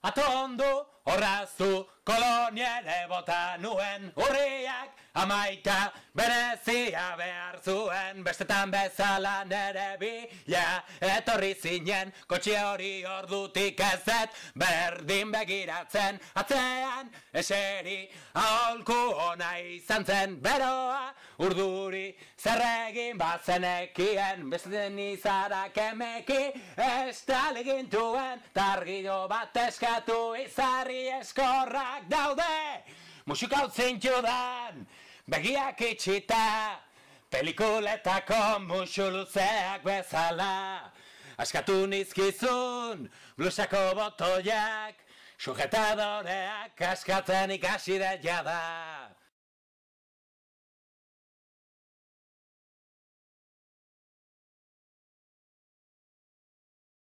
Atondu, horraztu, koloniere bota nuen, urriak amaika berezia behar zuen, bestetan bezala nere bila etorri zinen, kotxe hori ordutik ezet berdin begiratzen, atzean eseri aholku ona izan zen, beroa urduri zerregin bazenekien, bestetan izarak emeki estalegintuen, targilo bat eskatu izarri eskorrak daude, musika utzin judan, begiak itxita, pelikuletako musu luzeak bezala, askatu nizkizun, blusako botoiak, sujetadoreak askatzen ikasi da jada.